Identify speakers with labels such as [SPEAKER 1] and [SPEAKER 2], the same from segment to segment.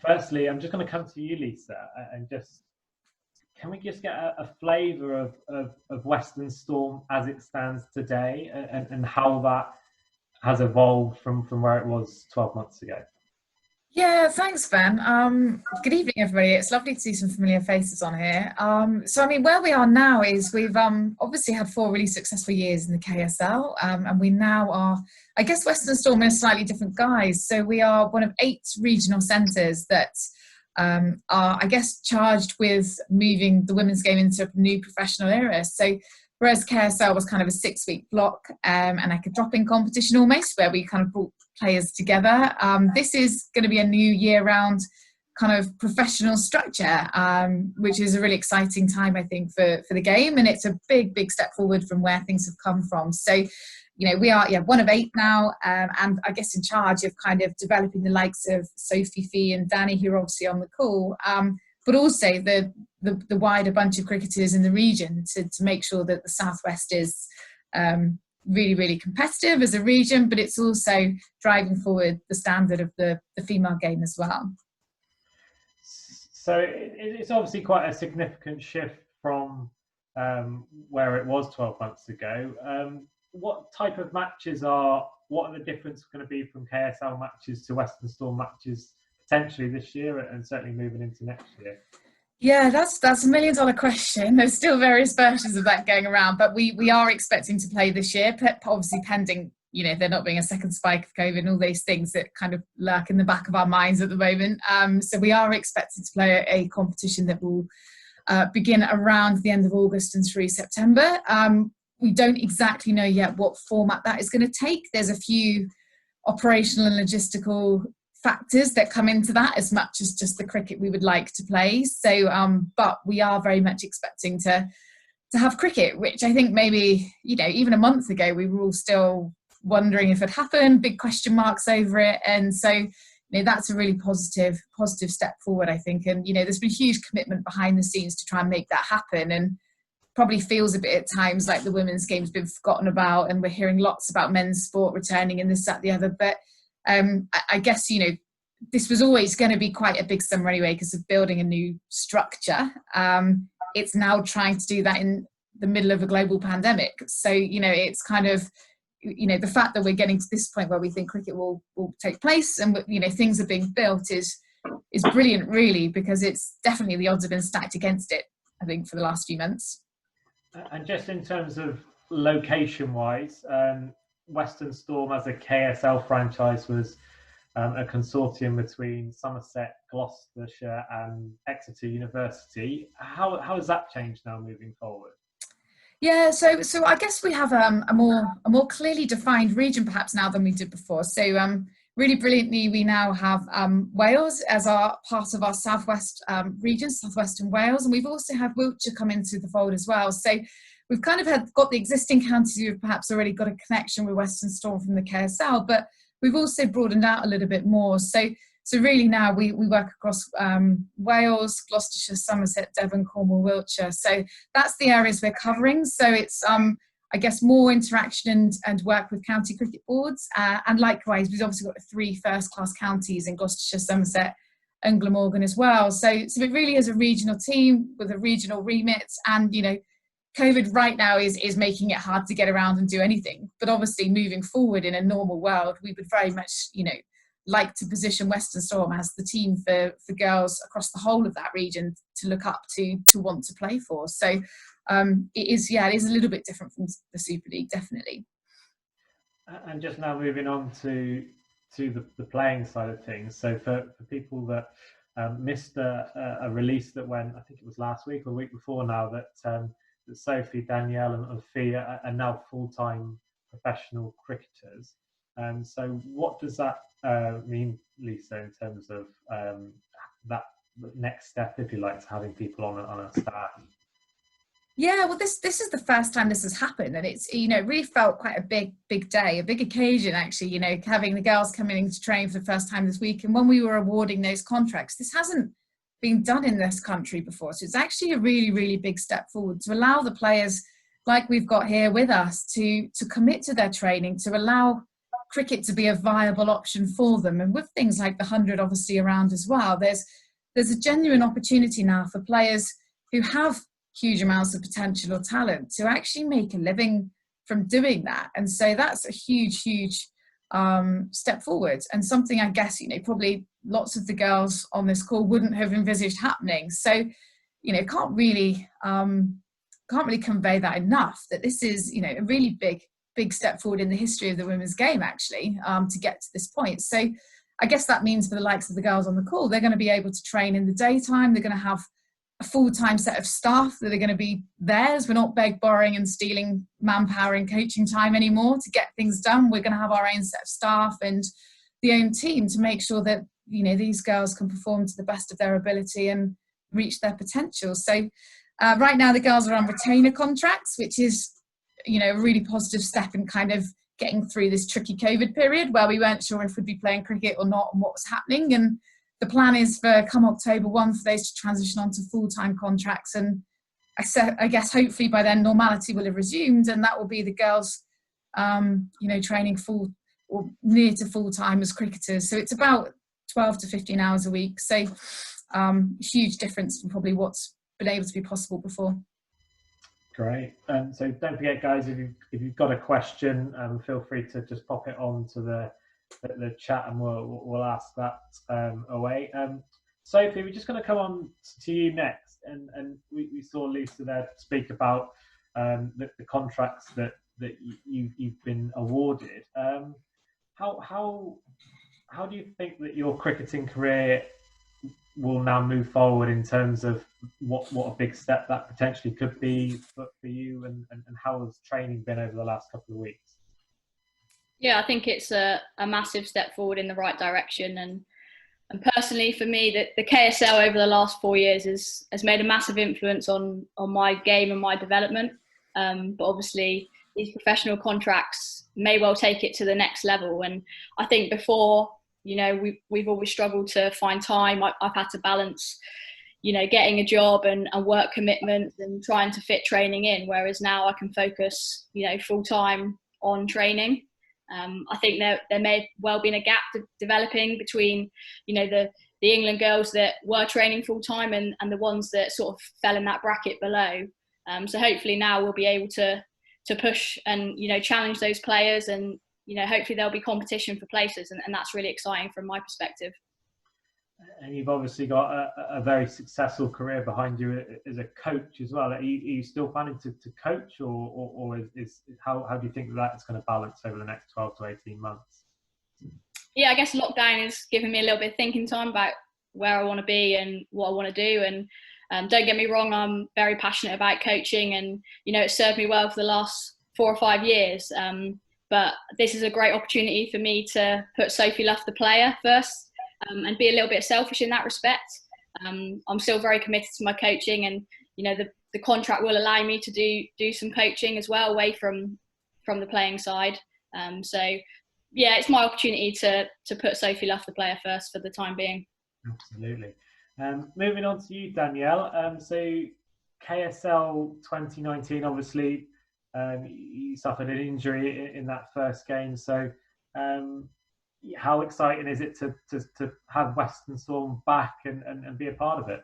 [SPEAKER 1] Firstly, I'm just going to come to you, Lisa, and just can we just get a flavour of Western Storm as it stands today, and how that has evolved from where it was 12 months ago?
[SPEAKER 2] Yeah, thanks, Ben. Good evening, everybody. It's lovely to see some familiar faces on here. So, I mean, where we are now is we've obviously had 4 really successful years in the KSL, and we now are, I guess, Western Storm in a slightly different guise. So we are one of 8 regional centres that are, I guess, charged with moving the women's game into a new professional era. So whereas KSL was kind of a 6-week block and like a drop-in competition almost, where we kind of brought players together. This is going to be a new year-round kind of professional structure, which is a really exciting time, I think, for the game. And it's a big, big step forward from where things have come from. So, you know, we are one of 8 now, and I guess in charge of kind of developing the likes of Sophie Fee and Danny, who are obviously on the call, but also the wider bunch of cricketers in the region to make sure that the Southwest is really, really competitive as a region, but it's also driving forward the standard of the female game as well.
[SPEAKER 1] So it's obviously quite a significant shift from where it was 12 months ago. What type of matches what are the difference going to be from KSL matches to Western Storm matches potentially this year and certainly moving into next year?
[SPEAKER 2] Yeah, that's $1 million question. There's still various versions of that going around, but we are expecting to play this year, obviously pending, you know, there not being a second spike of COVID and all those things that kind of lurk in the back of our minds at the moment. So we are expecting to play a competition that will begin around the end of August and through September. We don't exactly know yet what format that is going to take. There's a few operational and logistical factors that come into that as much as just the cricket we would like to play. So, but we are very much expecting to have cricket, which I think maybe, you know, even a month ago, we were all still wondering if it happened, big question marks over it. And so, you know, that's a really positive step forward, I think. And, you know, there's been huge commitment behind the scenes to try and make that happen. And probably feels a bit at times like the women's game's been forgotten about, and we're hearing lots about men's sport returning and this, that, the other. But I guess, you know, this was always going to be quite a big summer anyway because of building a new structure. It's now trying to do that in the middle of a global pandemic. So, you know, it's kind of, you know, the fact that we're getting to this point where we think cricket will take place and, you know, things are being built is brilliant, really, because it's definitely the odds have been stacked against it, I think, for the last few months.
[SPEAKER 1] And just in terms of location-wise, Western Storm as a KSL franchise was a consortium between Somerset, Gloucestershire and Exeter University. How has that changed now moving forward?
[SPEAKER 2] Yeah, so I guess we have a more clearly defined region perhaps now than we did before. So really brilliantly, we now have Wales as our part of our Southwest region, Southwestern Wales, and we've also had Wiltshire come into the fold as well. So we've kind of got the existing counties who've perhaps already got a connection with Western Storm from the KSL, but we've also broadened out a little bit more. So really now we work across Wales, Gloucestershire, Somerset, Devon, Cornwall, Wiltshire. So that's the areas we're covering. So it's I guess more interaction and work with county cricket boards. And likewise, we've obviously got 3 first-class counties in Gloucestershire, Somerset and Glamorgan as well. So it really is a regional team with a regional remit. And, you know, COVID right now is making it hard to get around and do anything. But obviously moving forward in a normal world, we would very much, you know, like to position Western Storm as the team for girls across the whole of that region to look up to want to play for. So it is a little bit different from the Super League, definitely.
[SPEAKER 1] And just now moving on to the playing side of things. So for people that missed a release that went, I think it was last week or the week before now, that Sophie, Danielle and Fee are now full-time professional cricketers. So what does that mean, Lisa, in terms of that next step, if you like, to having people on a staff?
[SPEAKER 2] Yeah, well, this is the first time this has happened, and it's, you know, it really felt quite a big day, a big occasion actually, you know, having the girls coming in to train for the first time this week. And when we were awarding those contracts, this hasn't been done in this country before, so it's actually a really big step forward to allow the players like we've got here with us to commit to their training, to allow cricket to be a viable option for them. And with things like the 100 obviously around as well, there's a genuine opportunity now for players who have huge amounts of potential or talent to actually make a living from doing that. And so that's a huge step forward, and something I guess, you know, probably lots of the girls on this call wouldn't have envisaged happening. So, you know, can't really convey that enough, that this is, you know, a really big step forward in the history of the women's game, actually, to get to this point. So I guess that means for the likes of the girls on the call, they're going to be able to train in the daytime. They're going to have a full-time set of staff that are going to be theirs. We're not borrowing and stealing manpower and coaching time anymore to get things done. We're going to have our own set of staff and the own team to make sure that, you know, these girls can perform to the best of their ability and reach their potential. So right now the girls are on retainer contracts, which is, you know, a really positive step in kind of getting through this tricky COVID period where we weren't sure if we'd be playing cricket or not and what was happening. And the plan is for come October 1 for those to transition onto full-time contracts. And I guess hopefully by then normality will have resumed, and that will be the girls, you know, training full or near to full-time as cricketers. So it's about 12 to 15 hours a week. So huge difference from probably what's been able to be possible before.
[SPEAKER 1] Great. So don't forget, guys, if you've got a question, feel free to just pop it on to the chat, and we'll ask that away. Sophie, we're just going to come on to you next, and we saw Lisa there speak about the contracts that you've been awarded. How do you think that your cricketing career will now move forward in terms of what a big step that potentially could be for you, and how has training been over the last couple of weeks?
[SPEAKER 3] Yeah, I think it's a massive step forward in the right direction, and personally for me, the KSL over the last 4 years has made a massive influence on my game and my development. But obviously these professional contracts may well take it to the next level. And I think before, you know, we've always struggled to find time. I've had to balance, you know, getting a job and work commitments and trying to fit training in, whereas now I can focus, you know, full time on training. I think there may have well been a gap developing between, you know, the England girls that were training full time and the ones that sort of fell in that bracket below. So hopefully now we'll be able to push and, you know, challenge those players, and, you know, hopefully there'll be competition for places, and that's really exciting from my perspective.
[SPEAKER 1] And you've obviously got a very successful career behind you as a coach as well. Are you still planning to coach, or how do you think that's going to balance over the next 12 to 18 months?
[SPEAKER 3] Yeah, I guess lockdown has given me a little bit of thinking time about where I want to be and what I want to do. And don't get me wrong, I'm very passionate about coaching, and, you know, it's served me well for the last 4 or 5 years. But this is a great opportunity for me to put Sophie Luff, the player, first. And be a little bit selfish in that respect. I'm still very committed to my coaching, and, you know, the contract will allow me to do some coaching as well away from the playing side. So yeah, it's my opportunity to put Sophie Luff, the player, first for the time being.
[SPEAKER 1] Absolutely. Moving on to you, Danielle. So KSL 2019, obviously, you suffered an injury in that first game. So how exciting is it to have Western Storm back and be a part of it?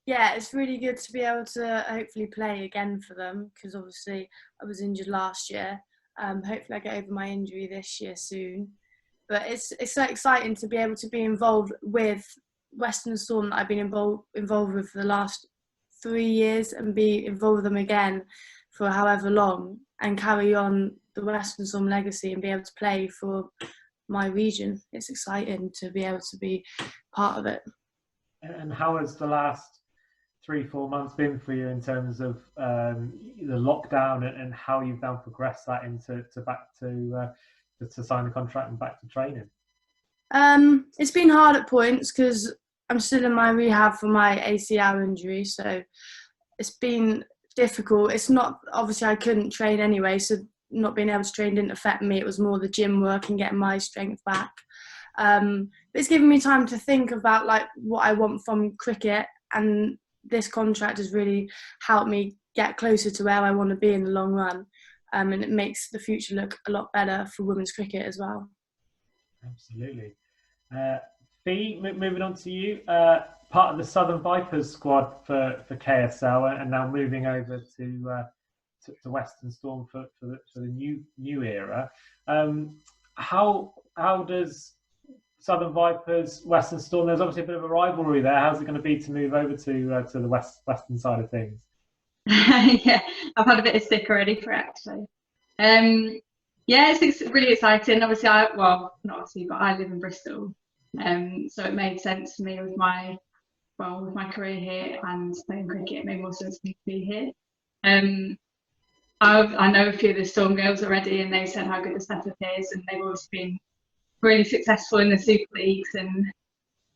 [SPEAKER 4] Yeah, it's really good to be able to hopefully play again for them, because obviously I was injured last year. Hopefully I get over my injury this year soon. But it's so exciting to be able to be involved with Western Storm that I've been involved with for the last 3 years, and be involved with them again for however long, and carry on the Western Storm legacy and be able to play for my region. It's exciting to be able to be part of it.
[SPEAKER 1] And how has the last 3-4 months been for you in terms of the lockdown, and how you've now progressed that into back to sign the contract and back to training?
[SPEAKER 4] It's been hard at points because I'm still in my rehab for my ACL injury, so it's been difficult. It's not, obviously I couldn't train anyway, so not being able to train didn't affect me. It was more the gym work and getting my strength back. But it's given me time to think about like what I want from cricket, and this contract has really helped me get closer to where I want to be in the long run. and it makes the future look a lot better for women's cricket as well.
[SPEAKER 1] Absolutely. Fee, moving on to you, part of the Southern Vipers squad for KSL, and now moving over to Western Storm for the new era. How does Southern Vipers, Western Storm? There's obviously a bit of a rivalry there. How's it going to be to move over to the western side of things?
[SPEAKER 5] Yeah, I've had a bit of stick already for it, actually. Yeah, it's really exciting. Obviously, not obviously, but I live in Bristol, so it made sense to me with my career here and playing cricket. It made more sense for me to be here. I know a few of the Storm girls already, and they've said how good the setup is, and they've always been really successful in the Super Leagues, and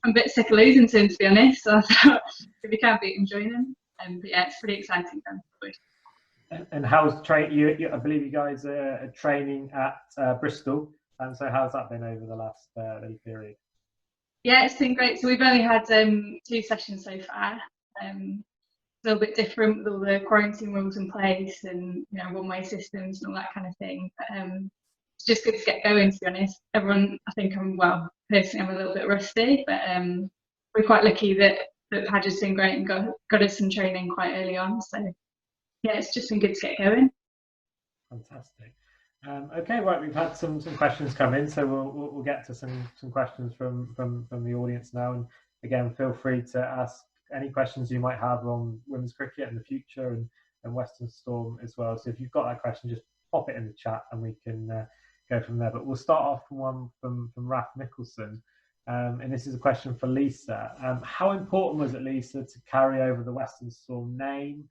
[SPEAKER 5] I'm a bit sick of losing to them, to be honest. So I thought if you can't beat them, join them. But yeah, it's pretty exciting going forward.
[SPEAKER 1] And how's I believe you guys are training at Bristol, and so how's that been over the last little period?
[SPEAKER 5] Yeah, it's been great. So we've only had 2 sessions so far. A little bit different with all the quarantine rules in place, and one-way systems and all that kind of thing. But it's just good to get going, to be honest. Everyone, I think personally I'm a little bit rusty, but we're quite lucky that Hadja's been great and got us some training quite early on. So yeah, it's just been good to get going.
[SPEAKER 1] Fantastic. Okay, right, we've had some questions come in, so we'll get to some questions from the audience now. And again, feel free to ask any questions you might have on women's cricket in the future and Western Storm as well. So if you've got that question, just pop it in the chat and we can go from there. But we'll start off from one from Raf Mickelson. And this is a question for Lisa. How important was it, Lisa, to carry over the Western Storm name,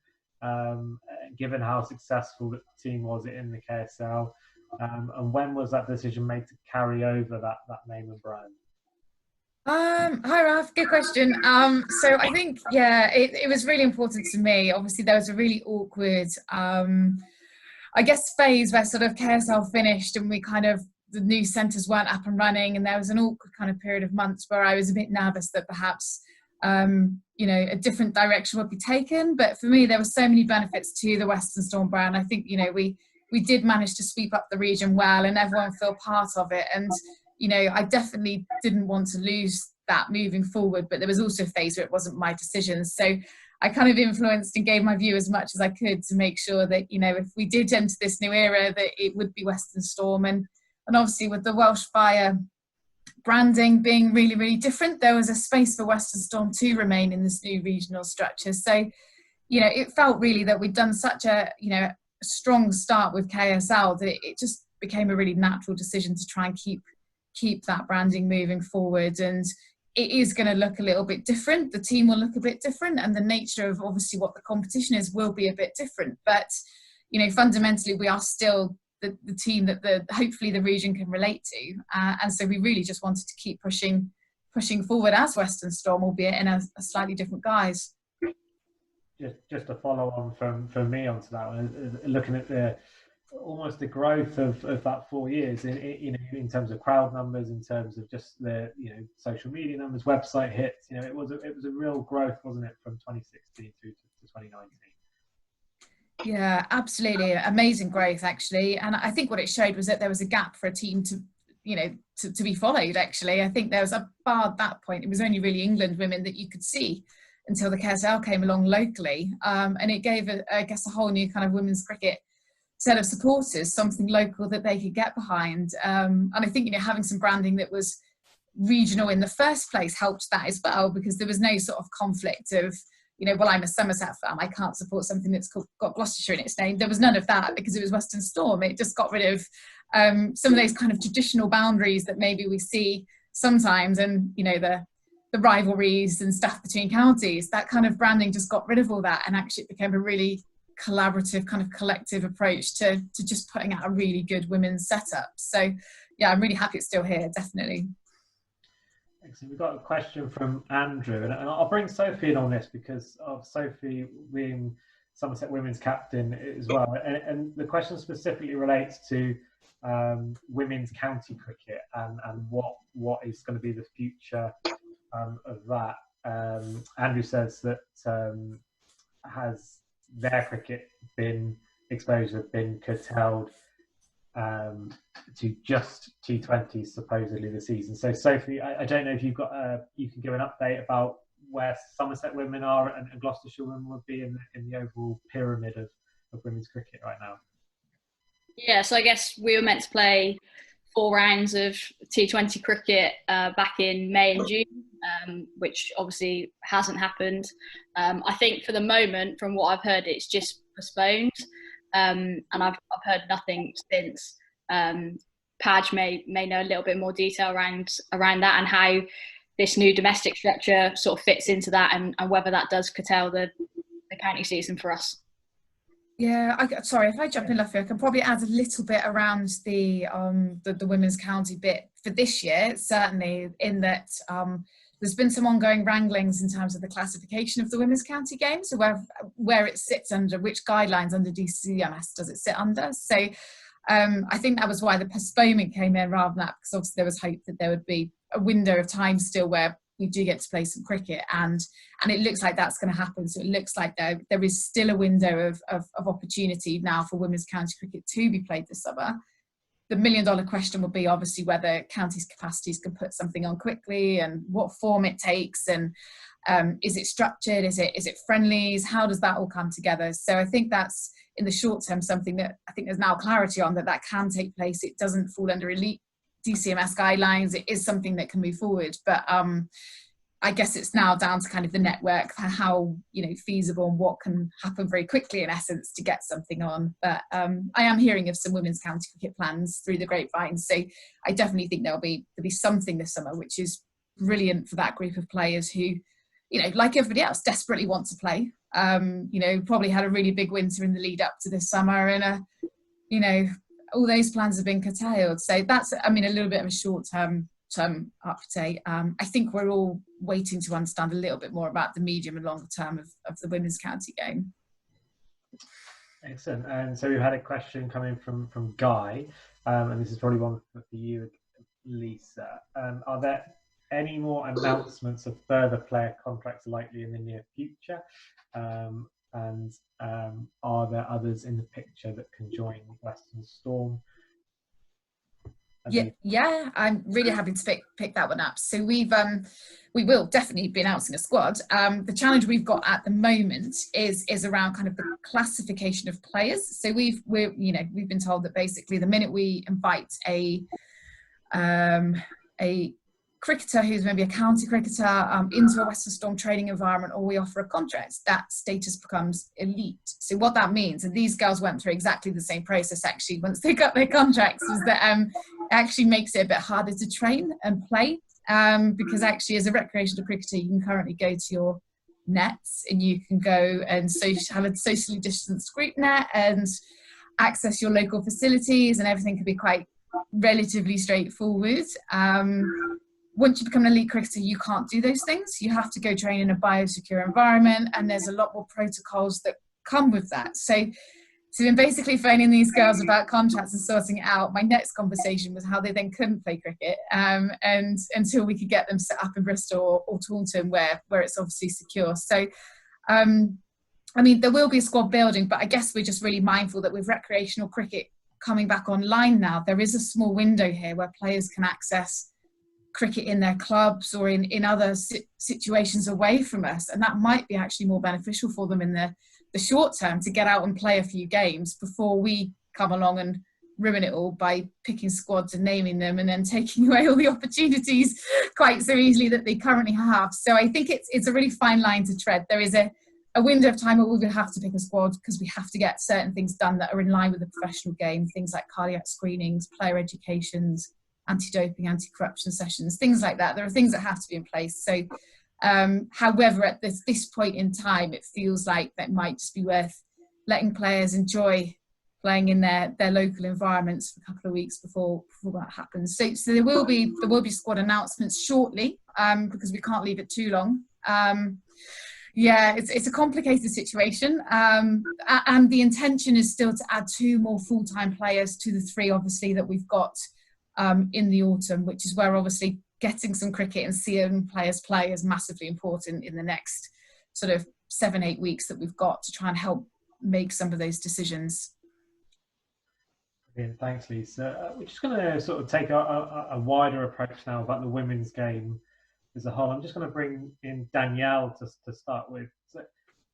[SPEAKER 1] given how successful the team was in the KSL? And when was that decision made to carry over that name and brand?
[SPEAKER 2] Hi Raf, good question. So I think, it was really important to me. Obviously there was a really awkward, I guess, phase where sort of KSL finished and the new centres weren't up and running, and there was an awkward kind of period of months where I was a bit nervous that perhaps a different direction would be taken. But for me, there were so many benefits to the Western Storm brand. I think we did manage to sweep up the region well, and everyone felt part of it. And I definitely didn't want to lose that moving forward, but there was also a phase where it wasn't my decision. So I kind of influenced and gave my view as much as I could to make sure that if we did enter this new era, that it would be Western Storm. And obviously with the Welsh Fire branding being really, really different, there was a space for Western Storm to remain in this new regional structure. So, it felt really that we'd done such a, strong start with KSL that it just became a really natural decision to try and keep that branding moving forward. And it is going to look a little bit different. The team will look a bit different, and the nature of obviously what the competition is will be a bit different. But, fundamentally we are still the team that hopefully the region can relate to, and so we really just wanted to keep pushing forward as Western Storm, albeit in a slightly different guise.
[SPEAKER 1] Just to follow on from me onto that one, looking at almost the growth of that 4 years in terms of crowd numbers, in terms of just the social media numbers, website hits. It was a real growth, wasn't it, from 2016 through to 2019.
[SPEAKER 2] Yeah, absolutely. Amazing growth, actually. And I think what it showed was that there was a gap for a team to be followed, actually. I think there was a bar at that point. It was only really England women that you could see until the KSL came along locally. And it gave, a whole new kind of women's cricket set of supporters, something local that they could get behind. And I think, having some branding that was regional in the first place helped that as well, because there was no sort of conflict of, I'm a Somerset fan, I can't support something that's got Gloucestershire in its name. There was none of that because it was Western Storm. It just got rid of some of those kind of traditional boundaries that maybe we see sometimes, and the rivalries and stuff between counties. That kind of branding just got rid of all that, and actually it became a really collaborative kind of collective approach to just putting out a really good women's setup. So yeah, I'm really happy it's still here, definitely.
[SPEAKER 1] Excellent. We've got a question from Andrew, and I'll bring Sophie in on this because of Sophie being Somerset women's captain as well. And the question specifically relates to women's county cricket and what is going to be the future of that. Andrew says that has their cricket been exposure have been curtailed to just T20s supposedly this season. So Sophie, I don't know if you've got you can give an update about where Somerset women are and Gloucestershire women would be in the overall pyramid of women's cricket right now.
[SPEAKER 3] Yeah, so I guess we were meant to play 4 rounds of T20 cricket back in May and June, which obviously hasn't happened. I think for the moment, from what I've heard, it's just postponed, and I've heard nothing since. Padge may know a little bit more detail around that and how this new domestic structure sort of fits into that, and whether that does curtail the county season for us.
[SPEAKER 2] Yeah, sorry, if I jump in, Luffy, I can probably add a little bit around the women's county bit for this year, certainly, in that there's been some ongoing wranglings in terms of the classification of the women's county games, so where it sits under, which guidelines under DCMS does it sit under. So I think that was why the postponement came in rather than that, because obviously there was hope that there would be a window of time still where we do get to play some cricket, and it looks like that's going to happen. So it looks like there is still a window of opportunity now for women's county cricket to be played this summer. The $1 million question will be obviously whether counties' capacities can put something on quickly and what form it takes, and is it structured, is it friendlies, how does that all come together? So I think that's in the short term something that I think there's now clarity on, that can take place. It doesn't fall under elite DCMS guidelines. It is something that can move forward, but I guess it's now down to kind of the network, how feasible and what can happen very quickly in essence to get something on. But I am hearing of some women's county cricket plans through the grapevine, so I definitely think there'll be something this summer, which is brilliant for that group of players who, like everybody else, desperately want to play. Probably had a really big winter in the lead up to this summer, and all those plans have been curtailed. So that's, a little bit of a short-term update. I think we're all waiting to understand a little bit more about the medium and longer term of the women's county game.
[SPEAKER 1] Excellent. And so we've had a question coming from Guy, and this is probably one for you, Lisa. Are there any more announcements of further player contracts likely in the near future? And are there others in the picture that can join Western Storm?
[SPEAKER 2] Yeah, I'm really happy to pick that one up. So we will definitely be announcing a squad. The challenge we've got at the moment is around kind of the classification of players. So we've been told that basically the minute we invite a cricketer who's maybe a county cricketer into a Western Storm training environment, or we offer a contract, that status becomes elite. So what that means, and these girls went through exactly the same process actually once they got their contracts, is that it actually makes it a bit harder to train and play, because actually as a recreational cricketer you can currently go to your nets and you can go and have a socially distanced group net and access your local facilities, and everything can be quite relatively straightforward. Once you become an elite cricketer, you can't do those things. You have to go train in a biosecure environment, and there's a lot more protocols that come with that. So in basically phoning these girls about contracts and sorting it out, my next conversation was how they then couldn't play cricket, and until we could get them set up in Bristol or Taunton, where it's obviously secure. So, there will be a squad building, but I guess we're just really mindful that with recreational cricket coming back online now, there is a small window here where players can access cricket in their clubs or in other situations away from us, and that might be actually more beneficial for them in the short term to get out and play a few games before we come along and ruin it all by picking squads and naming them and then taking away all the opportunities quite so easily that they currently have. So I think it's a really fine line to tread. There is a window of time where we will have to pick a squad because we have to get certain things done that are in line with the professional game, things like cardiac screenings, player educations, anti-doping, anti-corruption sessions, things like that. There are things that have to be in place. So, however, at this point in time, it feels like that might just be worth letting players enjoy playing in their local environments for a couple of weeks before that happens. So there will be squad announcements shortly, because we can't leave it too long. It's a complicated situation, and the intention is still to add 2 more full-time players to the 3, obviously, that we've got in the autumn, which is where obviously getting some cricket and seeing players play is massively important in the next sort of 7-8 weeks that we've got to try and help make some of those decisions.
[SPEAKER 1] Brilliant. Thanks, Lisa. We're just going to sort of take a wider approach now about the women's game as a whole. I'm just going to bring in Danielle to start with. So,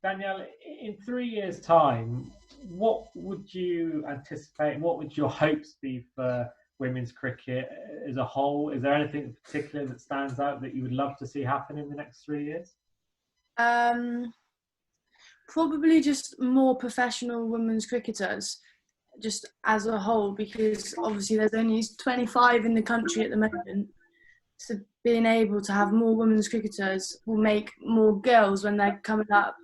[SPEAKER 1] Danielle, in 3 years' time, what would you anticipate? What would your hopes be for women's cricket as a whole? Is there anything in particular that stands out that you would love to see happen in the next 3 years?
[SPEAKER 4] Probably just more professional women's cricketers, just as a whole, because obviously there's only 25 in the country at the moment. So being able to have more women's cricketers will make more girls, when they're coming up,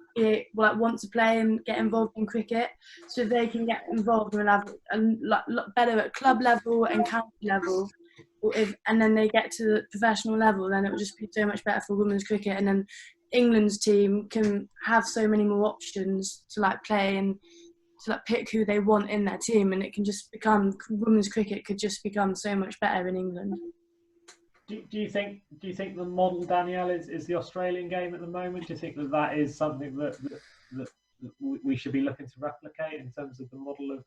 [SPEAKER 4] want to play and get involved in cricket. So if they can get involved and have a lot better at club level and county level, and then they get to the professional level, then it will just be so much better for women's cricket. And then England's team can have so many more options to play and to pick who they want in their team, and it can just become, women's cricket could just become so much better in England.
[SPEAKER 1] Do you think the model, Danielle, is the Australian game at the moment? Do you think that is something that we should be looking to replicate in terms of the model of?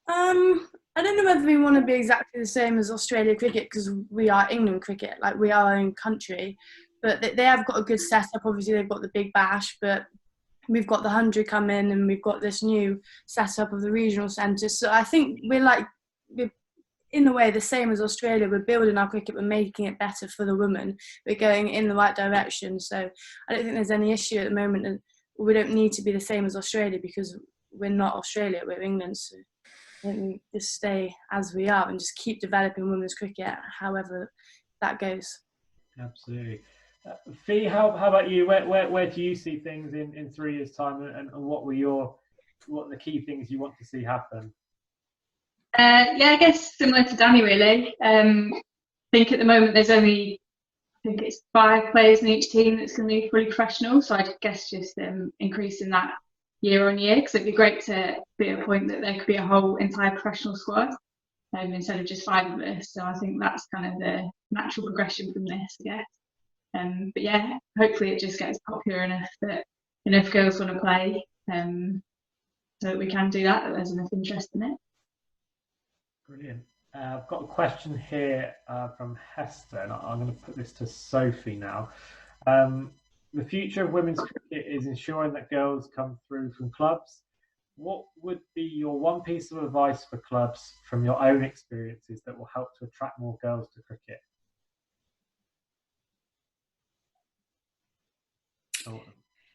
[SPEAKER 4] I don't know whether we want to be exactly the same as Australia cricket, because we are England cricket, we are our own country. But they have got a good setup. Obviously, they've got the Big Bash, but we've got the 100 come in, and we've got this new setup of the regional centres. So I think we're in a way the same as Australia. We're building our cricket, we're making it better for the women. We're going in the right direction. So I don't think there's any issue at the moment, and we don't need to be the same as Australia, because we're not Australia, we're England. So I think we just stay as we are and just keep developing women's cricket, however that goes.
[SPEAKER 1] Absolutely. Fee, how about you? Where do you see things in 3 years' time, and what are the key things you want to see happen?
[SPEAKER 5] I guess similar to Danny, really. I think at the moment there's only, I think it's 5 players in each team that's going to be fully professional. So I guess just increasing that year on year, because it'd be great to be at a point that there could be a whole entire professional squad instead of just 5 of us. So I think that's kind of the natural progression from this, I guess. But yeah, hopefully it just gets popular enough that enough girls want to play, so that we can do that there's enough interest in it.
[SPEAKER 1] Brilliant. I've got a question here from Hester, and I'm going to put this to Sophie now. The future of women's cricket is ensuring that girls come through from clubs. What would be your one piece of advice for clubs from your own experiences that will help to attract more girls to cricket?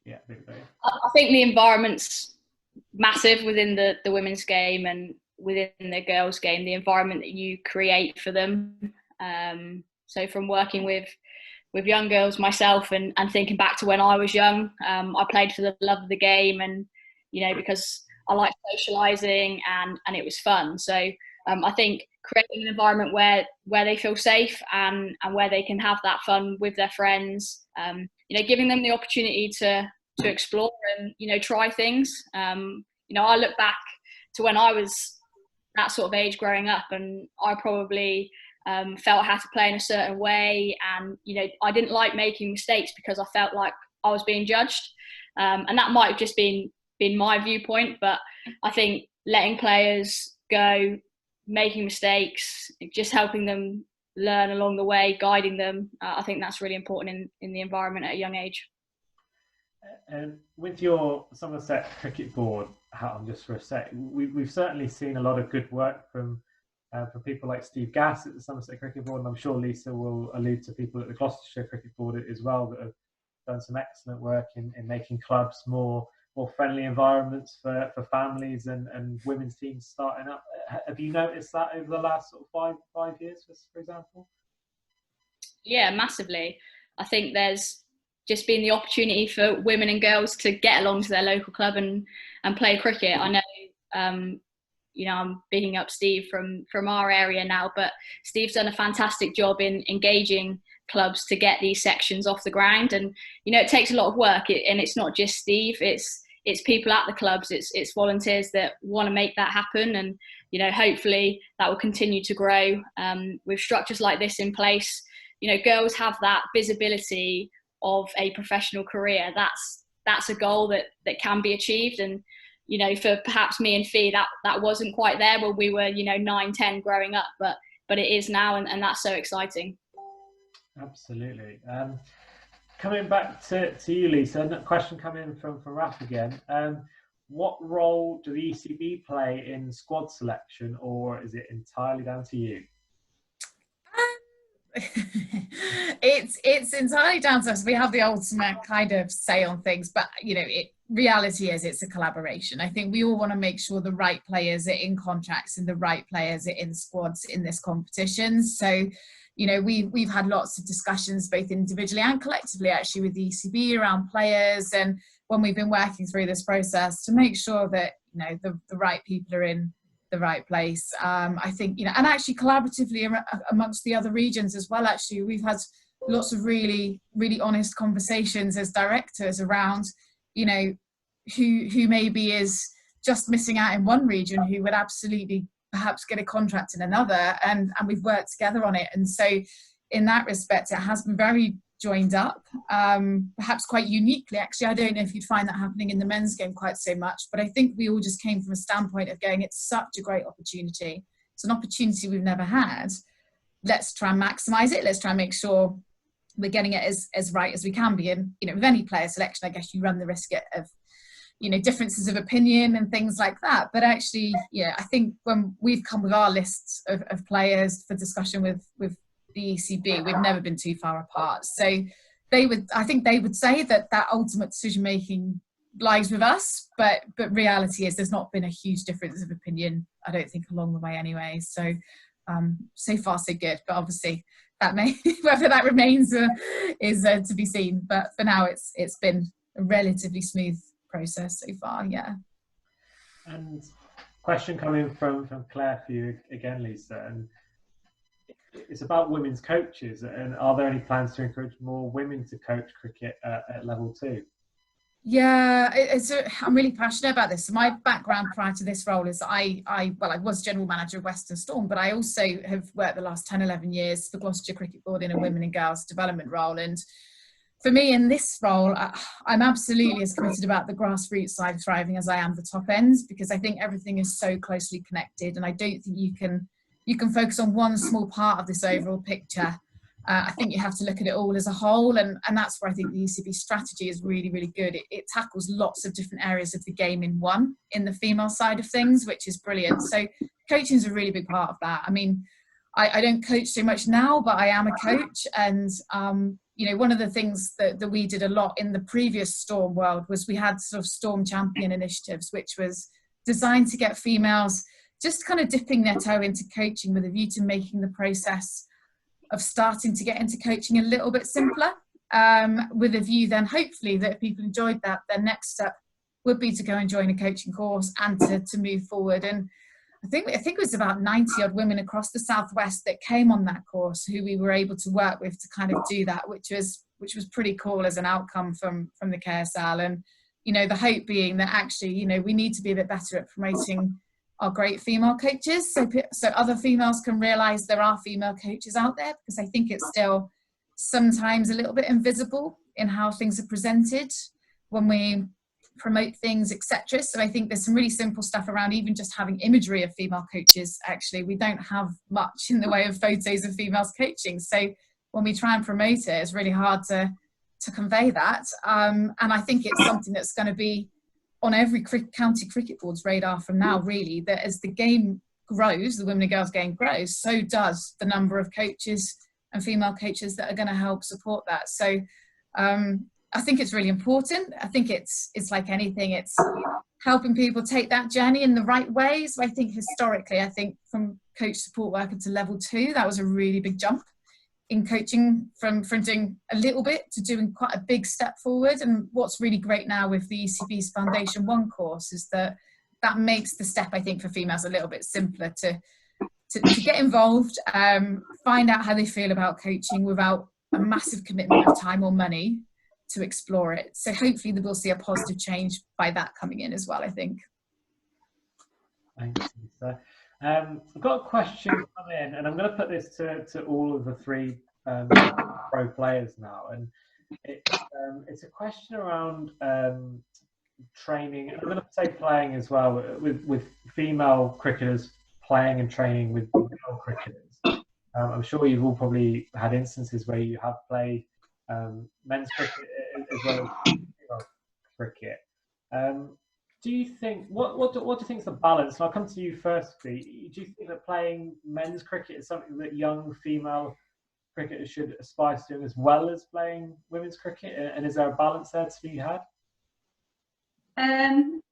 [SPEAKER 1] Yeah,
[SPEAKER 3] I think the environment's massive within the women's game and within the girls' game. The environment that you create for them. So from working with young girls myself, and thinking back to when I was young, I played for the love of the game, and because I like socialising and it was fun. So I think creating an environment where they feel safe and where they can have that fun with their friends. Giving them the opportunity to explore and try things. I look back to when I was that sort of age growing up, and I probably felt I had to play in a certain way, and I didn't like making mistakes because I felt like I was being judged, and that might have just been my viewpoint. But I think letting players go, making mistakes, just helping them learn along the way, guiding them, I think that's really important in the environment at a young age.
[SPEAKER 1] And with your Somerset Cricket Board, just for a sec, we've certainly seen a lot of good work from people like Steve Gass at the Somerset Cricket Board, and I'm sure Lisa will allude to people at the Gloucestershire Cricket Board as well that have done some excellent work in making clubs more friendly environments for families and women's teams starting up. Have you noticed that over the last sort of five years, for example? Yeah,
[SPEAKER 3] massively. I think there's just been the opportunity for women and girls to get along to their local club and play cricket. I know, I'm bigging up Steve from our area now, but Steve's done a fantastic job in engaging clubs to get these sections off the ground. And, it takes a lot of work, and it's not just Steve, it's people at the clubs, it's volunteers that want to make that happen. And, hopefully that will continue to grow with structures like this in place. Girls have that visibility of a professional career. That's a goal that can be achieved. And you know, for perhaps me and Fee, that wasn't quite there when we were, you know, 9, 10 growing up, but it is now, and that's so exciting.
[SPEAKER 1] Absolutely. Coming back to you, Lisa, a question coming from Raf again. What role do the ECB play in squad selection, or is it entirely down to you?
[SPEAKER 2] It's entirely down to us. We have the ultimate kind of say on things, but you know, reality is it's a collaboration. I think we all want to make sure the right players are in contracts and the right players are in squads in this competition. So, you know, we've had lots of discussions both individually and collectively actually with the ECB around players, and when we've been working through this process to make sure that, you know, the right people are in the right place. I think, you know, and actually collaboratively amongst the other regions as well, actually we've had lots of really honest conversations as directors around, you know, who maybe is just missing out in one region who would absolutely perhaps get a contract in another, and we've worked together on it. And so in that respect it has been very joined up, perhaps quite uniquely actually. I don't know if you'd find that happening in the men's game quite so much, but I think we all just came from a standpoint of going, it's such a great opportunity, it's an opportunity we've never had, let's try and maximize it, let's try and make sure we're getting it as right as we can be. And you know, with any player selection I guess you run the risk of, you know, differences of opinion and things like that, but actually, yeah, I think when we've come with our lists of players for discussion with the ECB, we've never been too far apart. So I think they would say that ultimate decision making lies with us, but reality is there's not been a huge difference of opinion, I don't think, along the way anyway. So so far so good, but obviously that may whether that remains is to be seen, but for now it's been a relatively smooth process so far. Yeah.
[SPEAKER 1] And question coming from Claire for you again, Lisa, and it's about women's coaches, and are there any plans to encourage more women to coach cricket at level 2?
[SPEAKER 2] Yeah, I'm really passionate about this. So my background prior to this role is I was general manager of Western Storm, but I also have worked the last 10, 11 years for Gloucestershire Cricket Board in a women and girls development role. And for me in this role, I'm absolutely as committed about the grassroots side thriving as I am the top end, because I think everything is so closely connected, and I don't think you can focus on one small part of this overall picture. I think you have to look at it all as a whole, and that's where I think the ECB strategy is really, really good. It tackles lots of different areas of the game in one, in the female side of things, which is brilliant. So coaching is a really big part of that. I mean, I don't coach so much now, but I am a coach, and you know, one of the things that we did a lot in the previous Storm world was we had sort of Storm Champion initiatives, which was designed to get females just kind of dipping their toe into coaching with a view to making the process of starting to get into coaching a little bit simpler, with a view then hopefully that if people enjoyed that, their next step would be to go and join a coaching course and to move forward. And I think it was about 90 odd women across the Southwest that came on that course who we were able to work with to kind of do that, which was pretty cool as an outcome from the KSL. And you know, the hope being that actually, you know, we need to be a bit better at promoting our great female coaches, so other females can realise there are female coaches out there, because I think it's still sometimes a little bit invisible in how things are presented when we promote things, etc. So I think there's some really simple stuff around even just having imagery of female coaches. Actually, we don't have much in the way of photos of females coaching, so when we try and promote it, it's really hard to convey that, and I think it's something that's going to be on every county cricket board's radar from now, really, that as the game grows, the women and girls game grows, so does the number of coaches and female coaches that are going to help support that. So I think it's really important. I think it's like anything, it's helping people take that journey in the right way. So I think historically, I think from coach support worker to level 2, that was a really big jump in coaching, from doing a little bit to doing quite a big step forward. And what's really great now with the ECB's Foundation 1 course is that makes the step, I think, for females a little bit simpler to get involved, find out how they feel about coaching without a massive commitment of time or money to explore it. So hopefully we'll see a positive change by that coming in as well, I think.
[SPEAKER 1] Thanks, Lisa. I've got a question come in, and I'm going to put this to all of the 3 pro players now. And it's a question around training, and I'm going to say playing as well, with female cricketers playing and training with male cricketers. I'm sure you've all probably had instances where you have played men's cricket as well as female cricket. Do you think what do you think is the balance? And I'll come to you first, Fee. Do you think that playing men's cricket is something that young female cricketers should aspire to do as well as playing women's cricket? And is there a balance there to be had?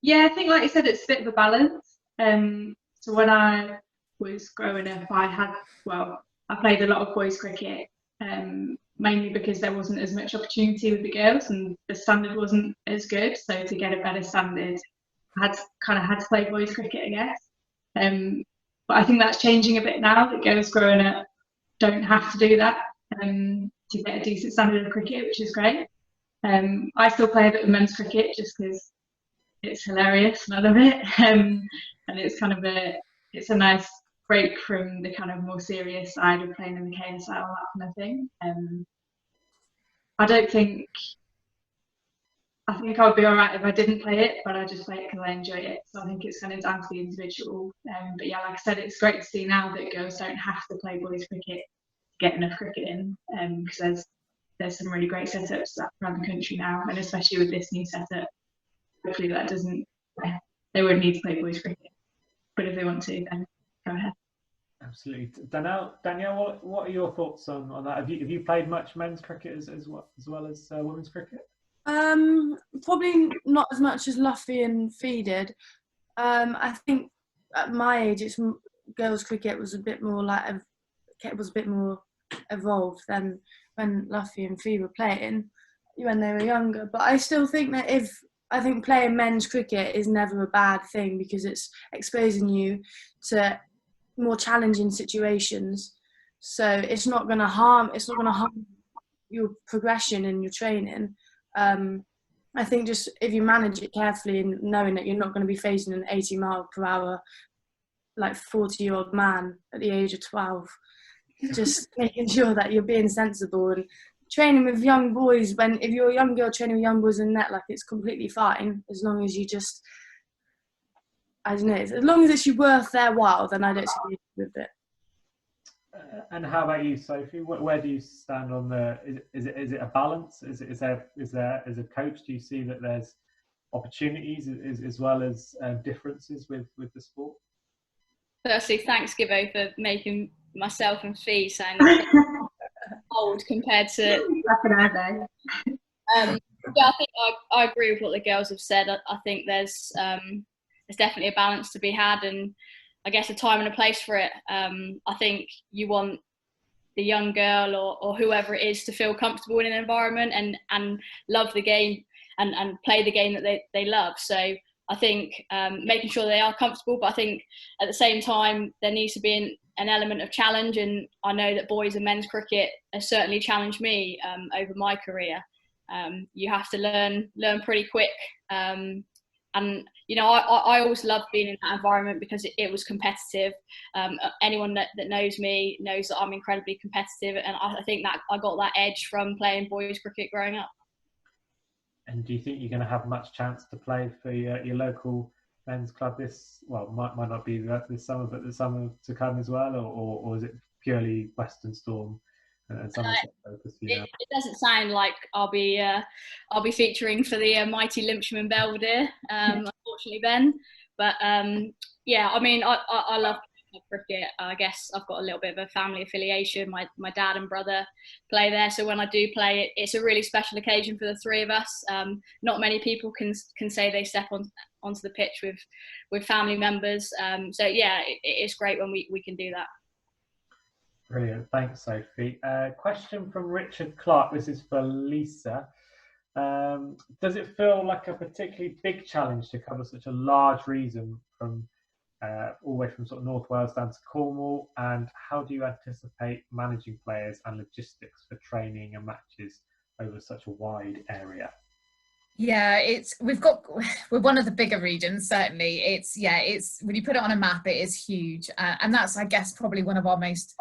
[SPEAKER 5] Yeah, I think, like you said, it's a bit of a balance. So when I was growing up, I played a lot of boys cricket, mainly because there wasn't as much opportunity with the girls and the standard wasn't as good. So to get a better standard, I had to play boys cricket, I guess. But I think that's changing a bit now, that girls growing up don't have to do that to get a decent standard of cricket, which is great. I still play a bit of men's cricket just because it's hilarious and I love it. And it's kind of it's a nice break from the kind of more serious side of playing in the KSL, that kind of thing. I think I would be alright if I didn't play it, but I just play it because I enjoy it. So I think it's kind of down to the individual. But yeah, like I said, it's great to see now that girls don't have to play boys cricket to get enough cricket in, because there's some really great setups around the country now, and especially with this new setup, hopefully they won't need to play boys cricket. But if they want to, then go ahead.
[SPEAKER 1] Absolutely. Danielle, what are your thoughts on that? Have you played much men's cricket as well as women's cricket?
[SPEAKER 4] Probably not as much as Luffy and Fee did. I think at my age, girls' cricket was a bit more evolved than when Luffy and Fee were playing when they were younger. But I still think that I think playing men's cricket is never a bad thing, because it's exposing you to more challenging situations. So it's not going to harm your progression and your training. I think just if you manage it carefully and knowing that you're not going to be facing an 80-mile-per-hour, like 40-year-old man at the age of 12, just making sure that you're being sensible and training with young boys. If you're a young girl training with young boys in net, like, it's completely fine as long as you just, I don't know, as long as it's worth their while, then I don't see the issue with it.
[SPEAKER 1] And how about you, Sophie? Where do you stand on is it a balance? Is there as a coach, do you see that there's opportunities as well as differences with the sport?
[SPEAKER 3] Firstly, thanks, Gibbo, for making myself and Fee sound old compared to.
[SPEAKER 5] Yeah,
[SPEAKER 3] I think I agree with what the girls have said. I think there's definitely a balance to be had, and I guess a time and a place for it. I think you want the young girl or whoever it is to feel comfortable in an environment and love the game and play the game that they love. So I think making sure they are comfortable, but I think at the same time there needs to be an element of challenge, and I know that boys and men's cricket has certainly challenged me over my career. You have to learn pretty quick. And, you know, I always loved being in that environment because it was competitive. Anyone that knows me knows that I'm incredibly competitive. And I think that I got that edge from playing boys cricket growing up.
[SPEAKER 1] And do you think you're going to have much chance to play for your local men's club might not be this summer, but the summer to come as well? Or is it purely Western Storm? It
[SPEAKER 3] doesn't sound like I'll be featuring for the mighty Limpsham Belvedere, unfortunately, Ben. But yeah, I mean, I love cricket. I guess I've got a little bit of a family affiliation. My dad and brother play there, so when I do play, it's a really special occasion for the three of us. Not many people can say they step onto the pitch with family members. So yeah, it's great when we can do that.
[SPEAKER 1] Brilliant, thanks, Sophie. Question from Richard Clark. This is for Lisa. Does it feel like a particularly big challenge to cover such a large region from all the way from sort of North Wales down to Cornwall? And how do you anticipate managing players and logistics for training and matches over such a wide area?
[SPEAKER 2] Yeah, we're one of the bigger regions, certainly. It's when you put it on a map, it is huge, and that's, I guess, probably one of our most